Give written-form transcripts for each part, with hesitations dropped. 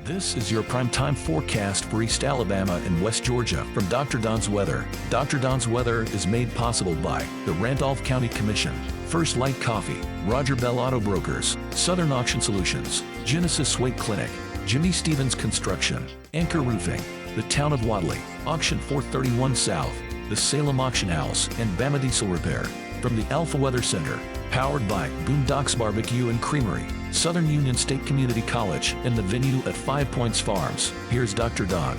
This is your primetime forecast for East Alabama and West Georgia from Dr. Don's Weather. Dr. Don's Weather is made possible by the Randolph County Commission, First Light Coffee, Roger Bell Auto Brokers, Southern Auction Solutions, Genesis Wake Clinic, Jimmy Stevens Construction, Anchor Roofing, the Town of Wadley, Auction 431 South, the Salem Auction House, and Bama Diesel Repair. From the Alpha Weather Center, powered by Boondocks Barbecue and Creamery, Southern Union State Community College, and the venue at 5 Points Farms. Here's Dr. Don.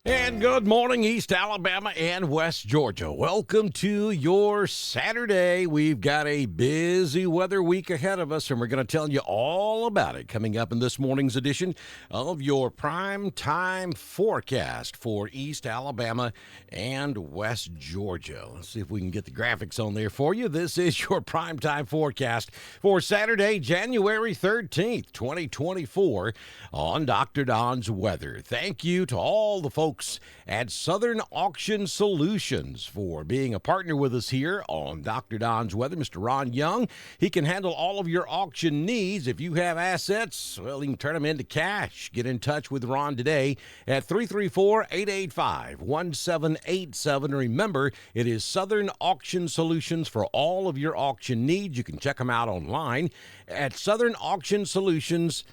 And good morning, East Alabama and West Georgia. Welcome to your Saturday. We've got a busy weather week ahead of us, and we're going to tell you all about it coming up in this morning's edition of your prime time forecast for East Alabama and West Georgia. Let's see if we can get the graphics on there for you. This is your prime time forecast for Saturday, January 13th, 2024 on Dr. Don's Weather. Thank you to all the folks at Southern Auction Solutions for being a partner with us here on Dr. Don's Weather. Mr. Ron Young, he can handle all of your auction needs. If you have assets, well, you can turn them into cash. Get in touch with Ron today at 334-885-1787. Remember, it is Southern Auction Solutions for all of your auction needs. You can check them out online at southernauctionsolutions.com.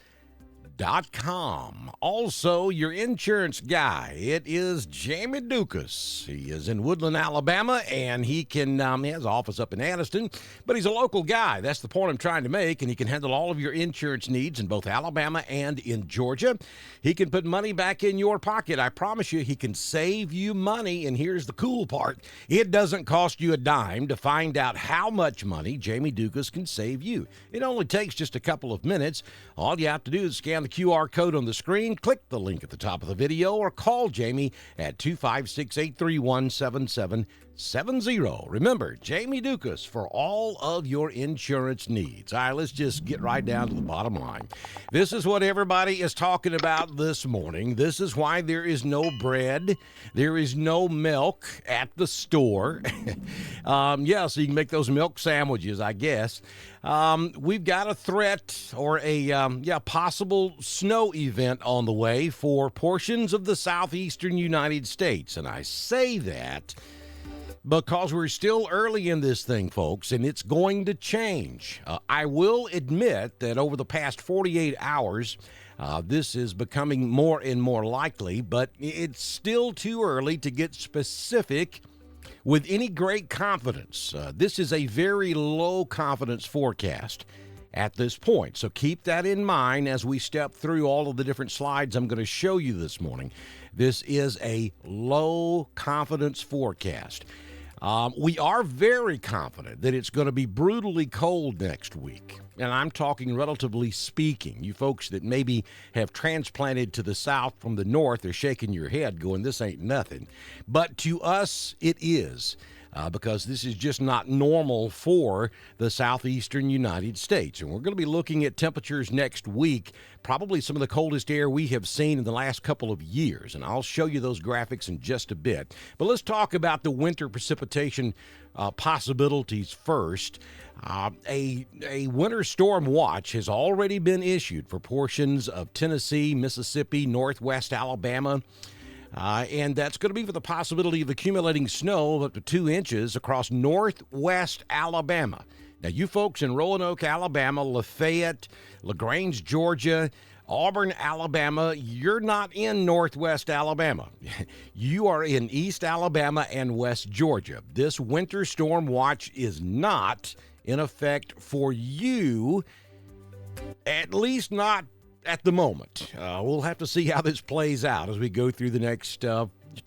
Also, your insurance guy, it is Jamie Dukas. He is in Woodland, Alabama, and he has an office up in Anniston, but he's a local guy. That's the point I'm trying to make, and he can handle all of your insurance needs in both Alabama and in Georgia. He can put money back in your pocket. I promise you, he can save you money, and here's the cool part. It doesn't cost you a dime to find out how much money Jamie Dukas can save you. It only takes just a couple of minutes. All you have to do is scan the QR code on the screen, click the link at the top of the video, or call Jamie at 256-831-7770. Remember, Jamie Dukas for all of your insurance needs. All right, let's just get right down to the bottom line. This is what everybody is talking about this morning. This is why there is no bread, there is no milk at the store. So you can make those milk sandwiches, I guess. We've got a threat or a possible snow event on the way for portions of the southeastern United States. And I say that because we're still early in this thing, folks, and it's going to change. I will admit that over the past 48 hours, this is becoming more and more likely, but it's still too early to get specific with any great confidence. This is a very low confidence forecast at this point. So keep that in mind as we step through all of the different slides I'm going to show you this morning. This is a low confidence forecast. We are very confident that it's going to be brutally cold next week. And I'm talking relatively speaking. You folks that maybe have transplanted to the south from the north are shaking your head going, this ain't nothing. But to us, it is. Because this is just not normal for the southeastern United States. And we're going to be looking at temperatures next week, probably some of the coldest air we have seen in the last couple of years. And I'll show you those graphics in just a bit. But let's talk about the winter precipitation possibilities first. A winter storm watch has already been issued for portions of Tennessee, Mississippi, northwest Alabama. And that's going to be for the possibility of accumulating snow of up to 2 inches across northwest Alabama. Now, you folks in Roanoke, Alabama, Lafayette, LaGrange, Georgia, Auburn, Alabama, you're not in northwest Alabama. You are in East Alabama and West Georgia. This winter storm watch is not in effect for you, at least not at the moment. We'll have to see how this plays out as we go through the next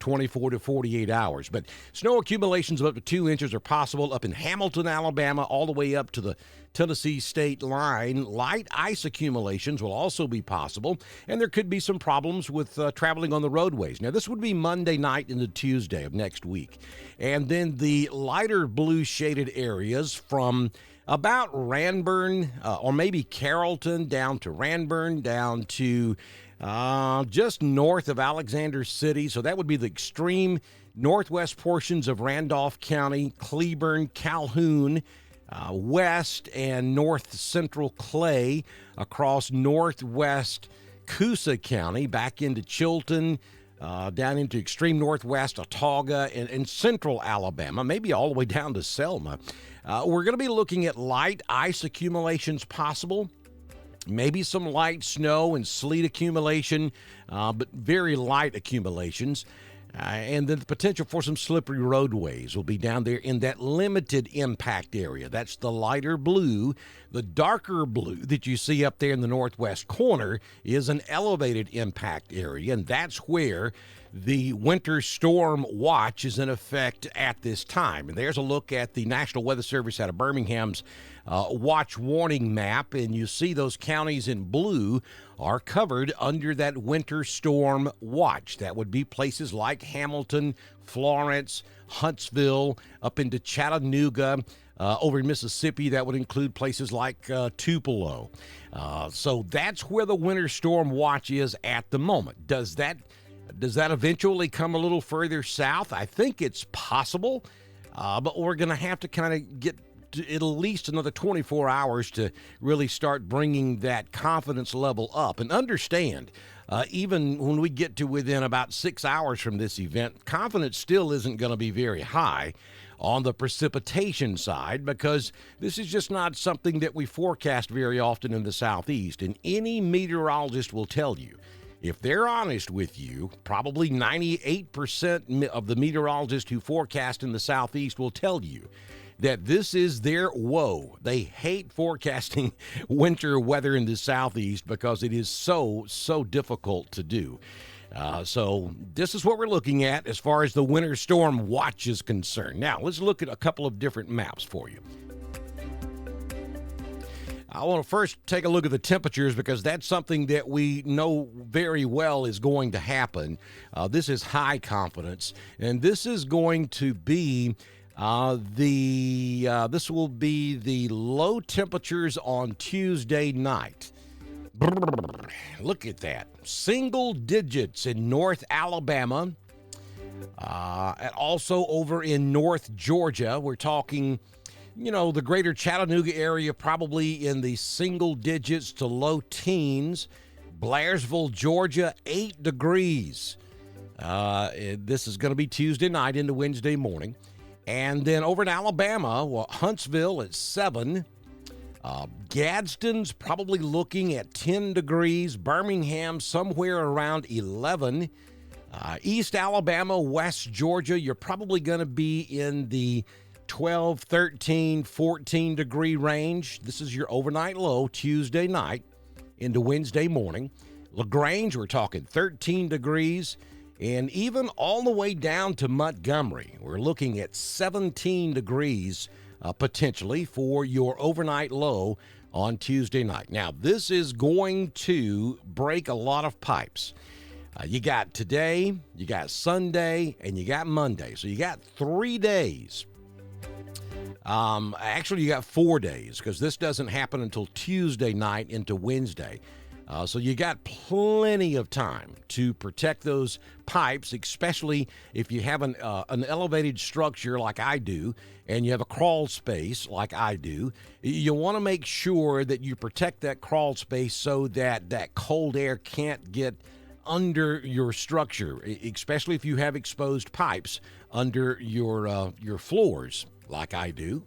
24 to 48 hours. But snow accumulations of up to 2 inches are possible up in Hamilton, Alabama, all the way up to the Tennessee state line. Light ice accumulations will also be possible, and there could be some problems with traveling on the roadways. Now, this would be Monday night into Tuesday of next week. And then the lighter blue shaded areas from about Ranburn or maybe Carrollton down to Ranburn, down to just north of Alexander City. So that would be the extreme northwest portions of Randolph County, Cleburne, Calhoun, west and north central Clay, across northwest Coosa County, back into Chilton, down into extreme northwest Autauga and central Alabama, maybe all the way down to Selma. We're going to be looking at light ice accumulations possible, maybe some light snow and sleet accumulation, but very light accumulations. And then the potential for some slippery roadways will be down there in that limited impact area. That's the lighter blue. The darker blue that you see up there in the northwest corner is an elevated impact area, and that's where the winter storm watch is in effect at this time. And there's a look at the National Weather Service out of Birmingham's watch warning map, and you see those counties in blue are covered under that winter storm watch. That would be places like Hamilton, Florence, Huntsville, up into Chattanooga. Over in Mississippi, that would include places like Tupelo. So that's where the winter storm watch is at the moment. Does that eventually come a little further south? I think it's possible, but we're going to have to kind of get at least another 24 hours to really start bringing that confidence level up. And understand, even when we get to within about 6 hours from this event, confidence still isn't going to be very high on the precipitation side, because this is just not something that we forecast very often in the southeast. And any meteorologist will tell you, if they're honest with you, probably 98% of the meteorologists who forecast in the southeast will tell you that this is their woe. They hate forecasting winter weather in the southeast because it is so difficult to do. So this is what we're looking at as far as the winter storm watch is concerned. Now, let's look at a couple of different maps for you. I want to first take a look at the temperatures, because that's something that we know very well is going to happen. This is high confidence, and this is going to be this will be the low temperatures on Tuesday night. Look at that. Single digits in North Alabama, and also over in North Georgia. We're talking, the greater Chattanooga area, probably in the single digits to low teens. Blairsville, Georgia, 8 degrees. This is going to be Tuesday night into Wednesday morning. And then over in Alabama, Huntsville at 7. Gadsden's probably looking at 10 degrees. Birmingham somewhere around 11. East Alabama, West Georgia, you're probably going to be in the 12, 13, 14 degree range. This is your overnight low Tuesday night into Wednesday morning. LaGrange, we're talking 13 degrees. And even all the way down to Montgomery, we're looking at 17 degrees potentially for your overnight low on Tuesday night. Now, this is going to break a lot of pipes. You got today, you got Sunday, and you got Monday. So you got 3 days. Actually, you got 4 days, because this doesn't happen until Tuesday night into Wednesday. So you got plenty of time to protect those pipes, especially if you have an elevated structure like I do, and you have a crawl space like I do. You want to make sure that you protect that crawl space so that that cold air can't get under your structure, especially if you have exposed pipes under your floors, like I do.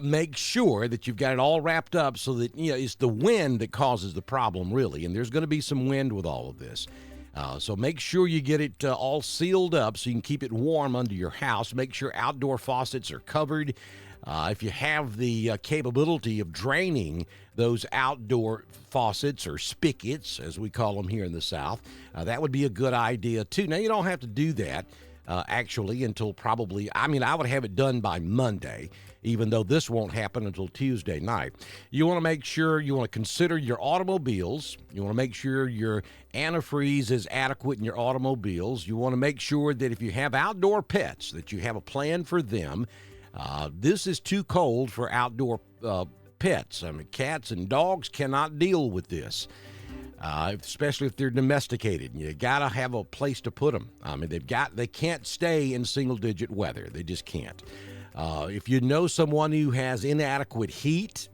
Make sure that you've got it all wrapped up so that, it's the wind that causes the problem, really, and there's going to be some wind with all of this. So make sure you get it all sealed up so you can keep it warm under your house. Make sure outdoor faucets are covered. If you have the capability of draining those outdoor faucets, or spigots, as we call them here in the South, that would be a good idea, too. Now, you don't have to do that, actually, until probably, I would have it done by Monday, even though this won't happen until Tuesday night. You want to make sure, you want to consider your automobiles. You want to make sure your antifreeze is adequate in your automobiles. You want to make sure that if you have outdoor pets, that you have a plan for them. This is too cold for outdoor pets. Cats and dogs cannot deal with this. Especially if they're domesticated. You gotta have a place to put them. They can't stay in single-digit weather. They just can't. If you know someone who has inadequate heat,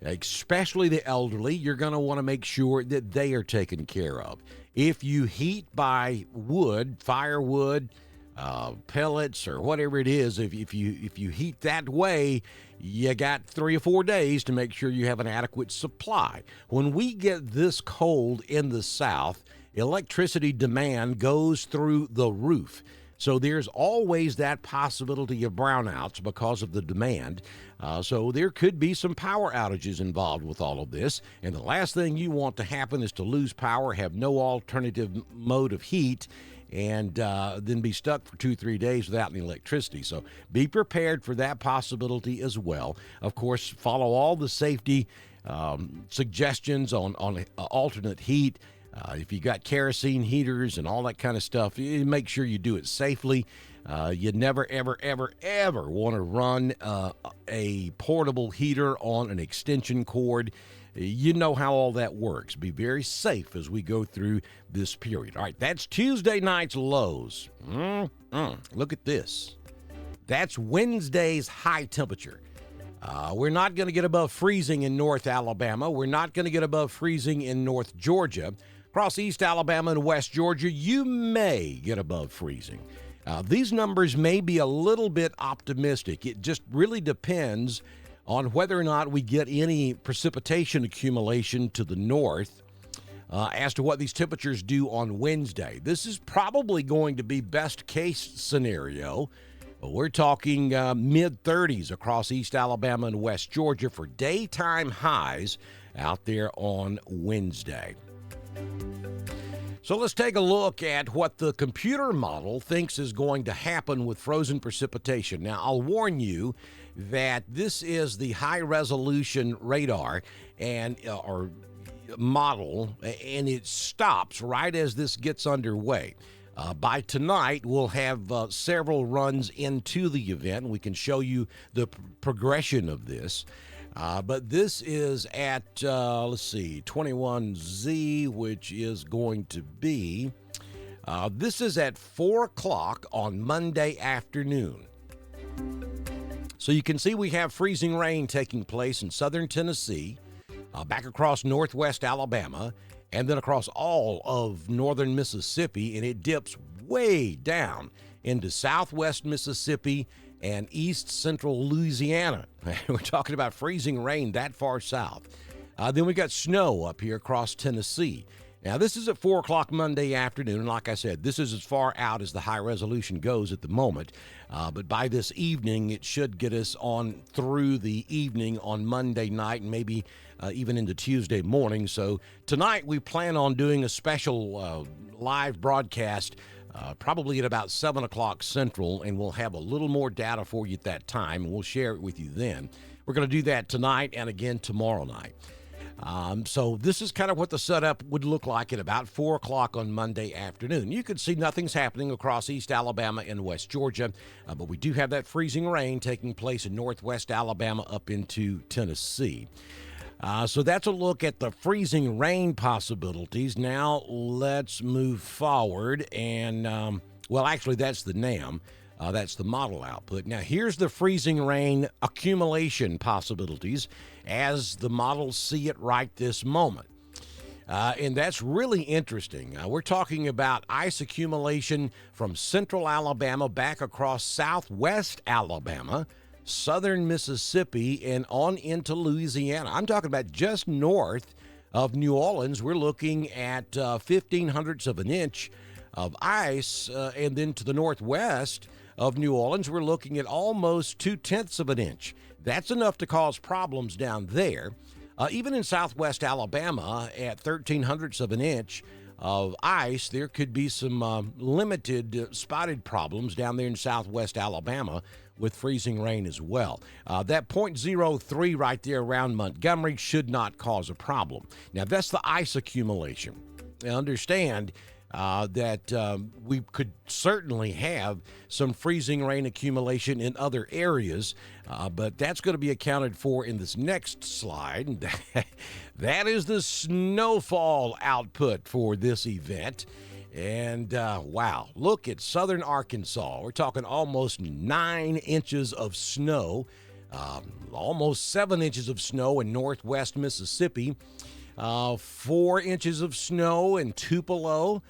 especially the elderly. You're going to want to make sure that they are taken care of. If you heat by wood, firewood, pellets, or whatever it is, if you heat that way, you got 3 or 4 days to make sure you have an adequate supply. When we get this cold in the South, electricity demand goes through the roof. So there's always that possibility of brownouts because of the demand. So there could be some power outages involved with all of this. And the last thing you want to happen is to lose power, have no alternative mode of heat, and then be stuck for 2-3 days without any electricity. So be prepared for that possibility as well. Of course, follow all the safety suggestions on alternate heat. If you got kerosene heaters and all that kind of stuff, you make sure you do it safely. You never, ever, ever, ever want to run a portable heater on an extension cord. You know how all that works. Be very safe as we go through this period. All right, that's Tuesday night's lows. Look at this. That's Wednesday's high temperature. We're not going to get above freezing in North Alabama. We're not going to get above freezing in North Georgia. Across East Alabama and West Georgia, you may get above freezing. These numbers may be a little bit optimistic. It just really depends on whether or not we get any precipitation accumulation to the north as to what these temperatures do on Wednesday. This is probably going to be best case scenario. We're talking mid-30s across East Alabama and West Georgia for daytime highs out there on Wednesday. So let's take a look at what the computer model thinks is going to happen with frozen precipitation. Now, I'll warn you that this is the high-resolution radar and or model, and it stops right as this gets underway. By tonight, we'll have several runs into the event. We can show you the progression of this. But this is at, 21Z, which is going to be, this is at 4 o'clock on Monday afternoon. So you can see we have freezing rain taking place in southern Tennessee, back across northwest Alabama, and then across all of northern Mississippi, and it dips way down into southwest Mississippi and east central Louisiana. We're talking about freezing rain that far south. Then we got snow up here across Tennessee. Now, this is at 4 o'clock Monday afternoon. And like I said, this is as far out as the high resolution goes at the moment. But by this evening, it should get us on through the evening on Monday night and maybe even into Tuesday morning. So tonight, we plan on doing a special live broadcast probably at about 7 o'clock Central, and we'll have a little more data for you at that time, and we'll share it with you then. We're going to do that tonight and again tomorrow night. So this is kind of what the setup would look like at about 4 o'clock on Monday afternoon. You can see nothing's happening across East Alabama and West Georgia, but we do have that freezing rain taking place in northwest Alabama up into Tennessee. So that's a look at the freezing rain possibilities. Now let's move forward and, actually that's the NAM. That's the model output. Now here's the freezing rain accumulation possibilities as the models see it right this moment. And that's really interesting. We're talking about ice accumulation from central Alabama back across southwest Alabama, southern Mississippi, and on into Louisiana. I'm talking about just north of New Orleans. We're looking at 0.15 of an inch of ice, and then to the northwest of New Orleans, we're looking at almost 0.2 of an inch. That's enough to cause problems down there. Even in southwest Alabama, at 0.13 of an inch of ice, there could be some limited spotted problems down there in southwest Alabama with freezing rain as well. That 0.03 right there around Montgomery should not cause a problem. Now, that's the ice accumulation. Now, understand that we could certainly have some freezing rain accumulation in other areas, but that's going to be accounted for in this next slide. That is the snowfall output for this event. And wow, look at southern Arkansas. We're talking almost 9 inches of snow. Almost 7 inches of snow in northwest Mississippi, 4 inches of snow in Tupelo.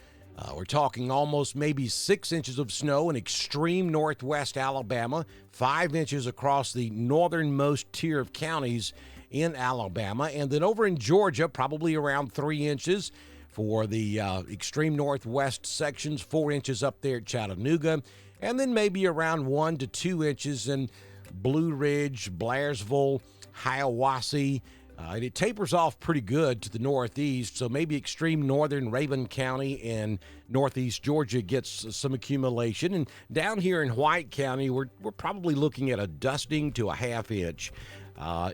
We're talking almost maybe 6 inches of snow in extreme northwest Alabama, 5 inches across the northernmost tier of counties in Alabama, and then over in Georgia, probably around 3 inches for the extreme northwest sections, 4 inches up there at Chattanooga, and then maybe around 1 to 2 inches in Blue Ridge, Blairsville, Hiawassee. And it tapers off pretty good to the northeast, so maybe extreme northern Raven County and northeast Georgia gets some accumulation. And down here in White County, we're probably looking at a dusting to a half inch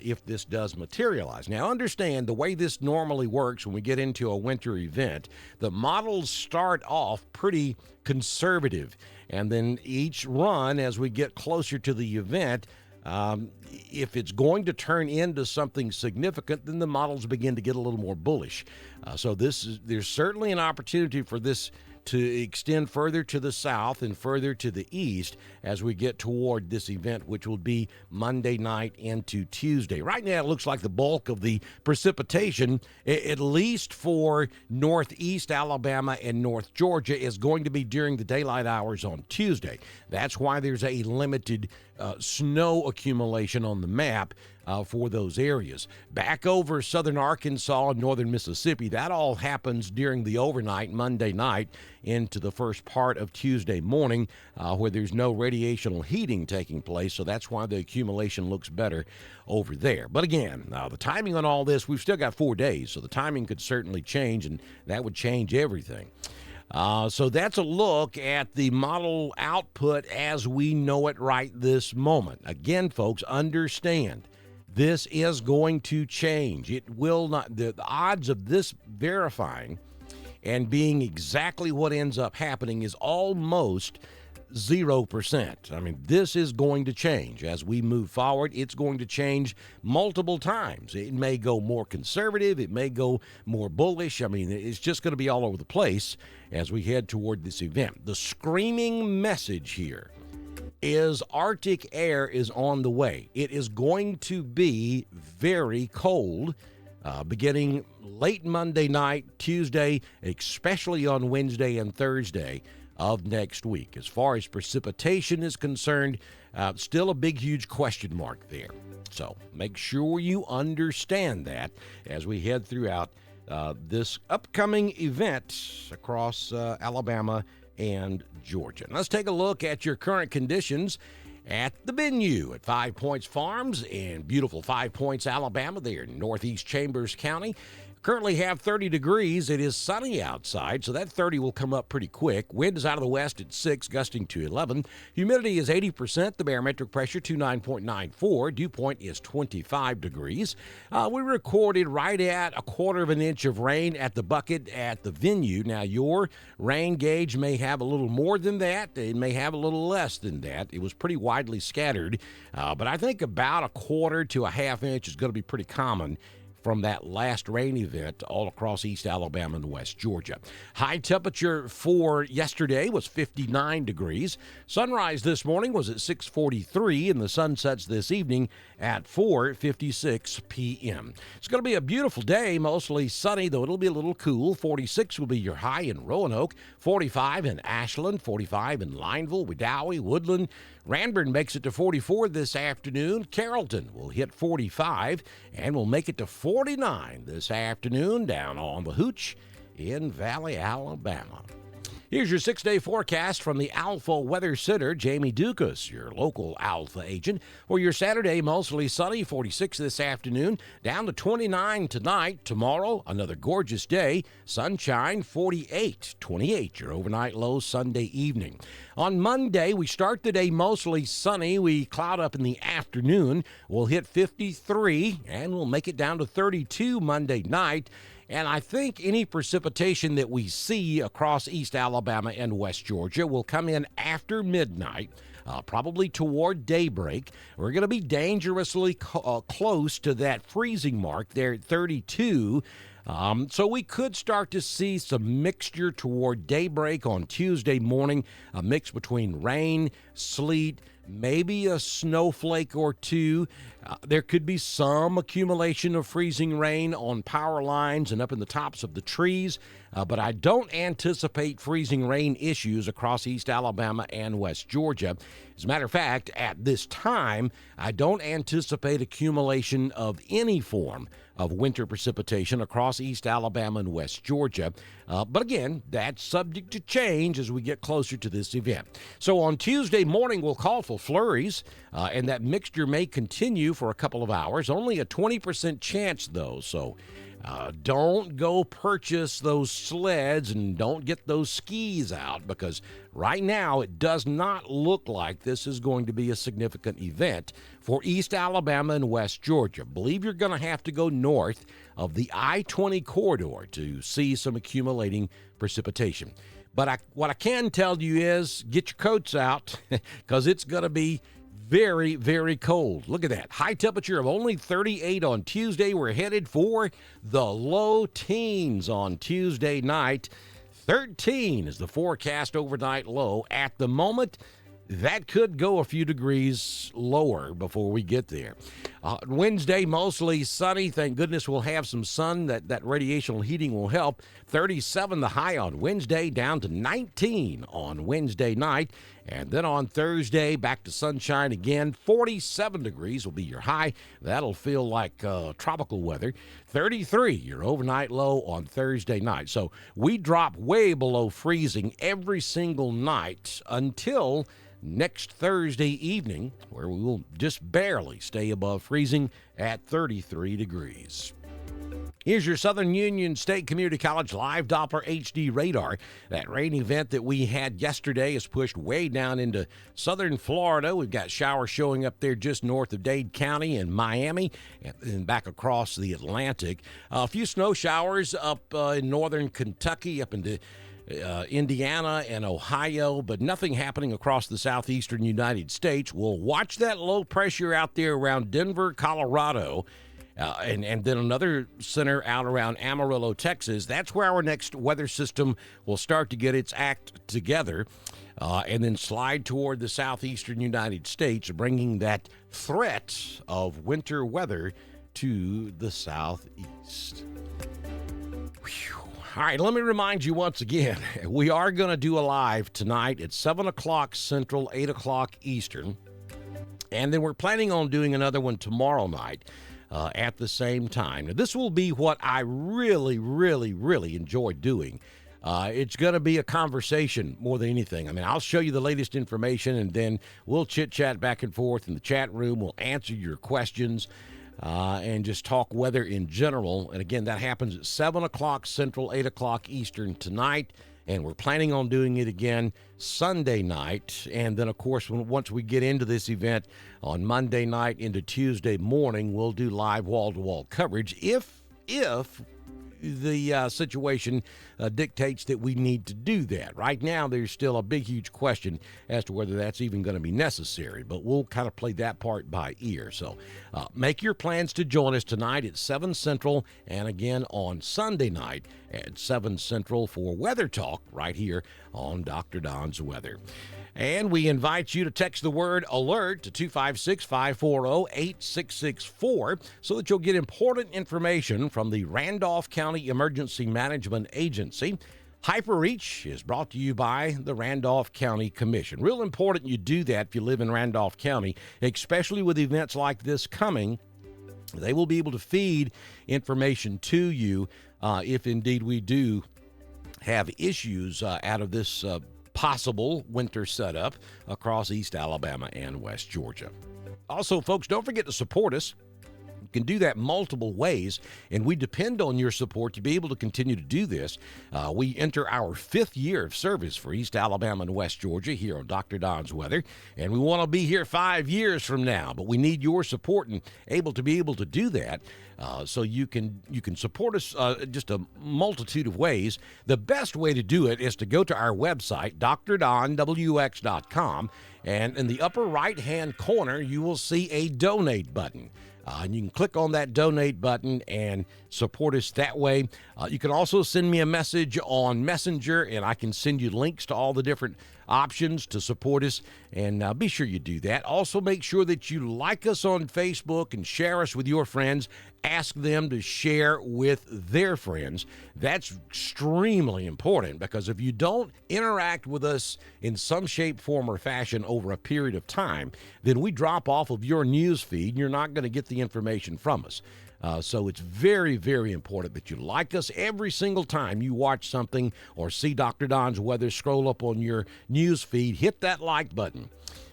if this does materialize. Now, understand the way this normally works when we get into a winter event, the models start off pretty conservative, and then each run as we get closer to the event, if it's going to turn into something significant, then the models begin to get a little more bullish. So there's certainly an opportunity for this to extend further to the south and further to the east as we get toward this event, which will be Monday night into Tuesday. Right now, it looks like the bulk of the precipitation, at least for northeast Alabama and north Georgia, is going to be during the daylight hours on Tuesday. That's why there's a limited snow accumulation on the map for those areas. Back over southern Arkansas and northern Mississippi, that all happens during the overnight, Monday night, into the first part of Tuesday morning, where there's no radiational heating taking place, so that's why the accumulation looks better over there. But again, the timing on all this, we've still got 4 days, so the timing could certainly change, and that would change everything. So that's a look at the model output as we know it right this moment. Again, folks, understand this is going to change. It will not, the odds of this verifying and being exactly what ends up happening is almost 0%. I mean, this is going to change. As we move forward, it's going to change multiple times. It may go more conservative. It may go more bullish. I mean, it's just going to be all over the place as we head toward this event. The screaming message here is Arctic air is on the way. It is going to be very cold beginning late Monday night, Tuesday, especially on Wednesday and Thursday of next week. As far as precipitation is concerned, still a big, huge question mark there. So make sure you understand that as we head throughout this upcoming event across Alabama and Georgia. Let's take a look at your current conditions at the venue at 5 Points Farms in beautiful 5 Points, Alabama, there in northeast Chambers County. Currently have 30 degrees. It is sunny outside, so that 30 will come up pretty quick. Wind is out of the west at 6, gusting to 11. Humidity is 80%. The barometric pressure, 29.94. Dew point is 25 degrees. We recorded right at 1/4 inch of rain at the bucket at the venue. Now, your rain gauge may have a little more than that. It may have a little less than that. It was pretty widely scattered, but I think about 1/4 to a half inch is going to be pretty common from that last rain event all across East Alabama and West Georgia. High temperature for yesterday was 59 degrees. Sunrise this morning was at 6:43, and the sun sets this evening at 4:56 p.m. It's going to be a beautiful day, mostly sunny, though it'll be a little cool. 46 will be your high in Roanoke, 45 in Ashland, 45 in Lineville, Wedowee, Woodland. Ranburne makes it to 44 this afternoon. Carrollton will hit 45 and will make it to 49 this afternoon down on the Hooch in Valley, Alabama. Here's your 6-day forecast from the Alpha Weather Center. Jamie Dukas, your local Alpha agent. For your Saturday, mostly sunny, 46 this afternoon, down to 29 tonight. Tomorrow, another gorgeous day, sunshine, 48, 28, your overnight low Sunday evening. On Monday, we start the day mostly sunny. We cloud up in the afternoon. We'll hit 53, and we'll make it down to 32 Monday night. And I think any precipitation that we see across East Alabama and West Georgia will come in after midnight, probably toward daybreak. We're going to be dangerously close to that freezing mark there at 32 So we could start to see some mixture toward daybreak on Tuesday morning, a mix between rain, sleet, maybe a snowflake or two. There could be some accumulation of freezing rain on power lines and up in the tops of the trees, but I don't anticipate freezing rain issues across East Alabama and West Georgia. As a matter of fact, at this time, I don't anticipate accumulation of any form of winter precipitation across East Alabama and West Georgia. But again, that's subject to change as we get closer to this event. So on Tuesday morning, we'll call for flurries, and that mixture may continue for a couple of hours. Only a 20% chance, though, so don't go purchase those sleds and don't get those skis out, because right now it does not look like this is going to be a significant event for East Alabama and West Georgia. Believe you're going to have to go north of the I-20 corridor to see some accumulating precipitation. But what I can tell you is get your coats out because it's going to be very, very cold. Look at that. High temperature of only 38 on Tuesday. We're headed for the low teens on Tuesday night. 13 is the forecast overnight low. At the moment, that could go a few degrees lower before we get there. Wednesday, mostly sunny. Thank goodness we'll have some sun. That radiational heating will help. 37 the high on Wednesday, down to 19 on Wednesday night. And then on Thursday, back to sunshine again. 47 degrees will be your high. That'll feel like tropical weather. 33, your overnight low on Thursday night. So we drop way below freezing every single night until next Thursday evening, where we will just barely stay above freezing at 33 degrees. Here's your Southern Union State Community College live Doppler HD radar. That rain event that we had yesterday is pushed way down into southern Florida. We've got showers showing up there just north of Dade County and Miami and back across the Atlantic. A few snow showers up in northern Kentucky, up into Indiana and Ohio, but nothing happening across the southeastern United States. We'll watch that low pressure out there around Denver, Colorado, and then another center out around Amarillo, Texas. That's where our next weather system will start to get its act together and then slide toward the southeastern United States, bringing that threat of winter weather to the southeast. Whew. All right, let me remind you once again, we are going to do a live tonight at 7 o'clock Central, 8 o'clock Eastern. And then we're planning on doing another one tomorrow night at the same time. Now, this will be what I really, really, really enjoy doing. It's going to be a conversation more than anything. I mean, I'll show you the latest information, and then we'll chit-chat back and forth in the chat room. We'll answer your questions. And just talk weather in general. And again, that happens at 7 o'clock Central, 8 o'clock Eastern tonight. And we're planning on doing it again Sunday night. And then, of course, once we get into this event on Monday night into Tuesday morning, we'll do live wall-to-wall coverage if the situation dictates that we need to do that. Right now, there's still a big, huge question as to whether that's even going to be necessary, but we'll kind of play that part by ear. So make your plans to join us tonight at 7 Central and again on Sunday night at 7 Central for Weather Talk right here on Dr. Don's Weather. And we invite you to text the word ALERT to 256-540-8664 so that you'll get important information from the Randolph County Emergency Management Agency. HyperReach is brought to you by the Randolph County Commission. Real important you do that if you live in Randolph County, especially with events like this coming. They will be able to feed information to you if indeed we do have issues out of this possible winter setup across East Alabama and West Georgia. Also, folks, don't forget to support us. You can do that multiple ways, and we depend on your support to be able to continue to do this. We enter our 5th year of service for East Alabama and West Georgia here on Dr. Don's Weather, and we want to be here 5 years from now, but we need your support and able to do that. So you can support us just a multitude of ways. The best way to do it is to go to our website, drdonwx.com, and in the upper right-hand corner, you will see a donate button. And you can click on that donate button and support us that way. You can also send me a message on Messenger, and I can send you links to all the different options to support us, and be sure you do that. Also, make sure that you like us on Facebook and share us with your friends. Ask them to share with their friends. That's extremely important, because if you don't interact with us in some shape, form, or fashion over a period of time, then we drop off of your news feed and you're not going to get the information from us. So it's very, very important that you like us every single time you watch something or see Dr. Don's Weather scroll up on your news feed. Hit that like button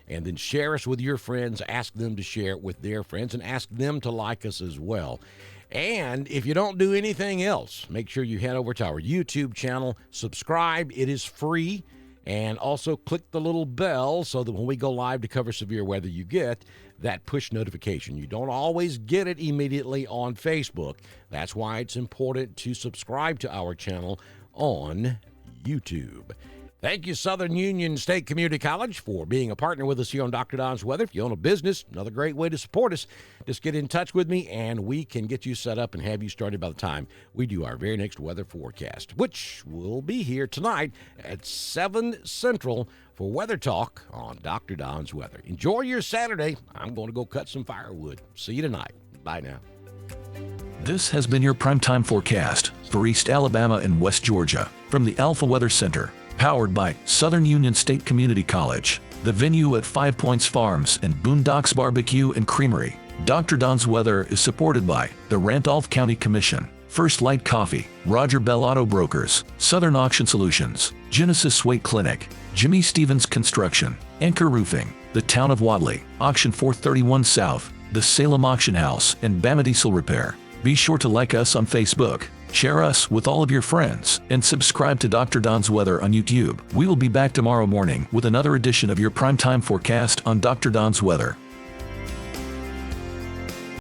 and then share us with your friends. Ask them to share it with their friends and ask them to like us as well. And if you don't do anything else, make sure you head over to our YouTube channel, subscribe. It is free. And also click the little bell so that when we go live to cover severe weather, you get that push notification. You don't always get it immediately on Facebook. That's why it's important to subscribe to our channel on YouTube. Thank you, Southern Union State Community College, for being a partner with us here on Dr. Don's Weather. If you own a business, another great way to support us, just get in touch with me and we can get you set up and have you started by the time we do our very next weather forecast, which will be here tonight at 7 Central for Weather Talk on Dr. Don's Weather. Enjoy your Saturday. I'm going to go cut some firewood. See you tonight. Bye now. This has been your primetime forecast for East Alabama and West Georgia from the Alpha Weather Center. Powered by Southern Union State Community College, the venue at 5 Points Farms and Boondocks Barbecue and Creamery. Dr. Don's Weather is supported by the Randolph County Commission, First Light Coffee, Roger Bell Auto Brokers, Southern Auction Solutions, Genesis Sway Clinic, Jimmy Stevens Construction, Anchor Roofing, the Town of Wadley, Auction 431 South, the Salem Auction House, and Bama Diesel Repair. Be sure to like us on Facebook, share us with all of your friends, and subscribe to Dr. Don's Weather on YouTube. We will be back tomorrow morning with another edition of your primetime forecast on Dr. Don's Weather.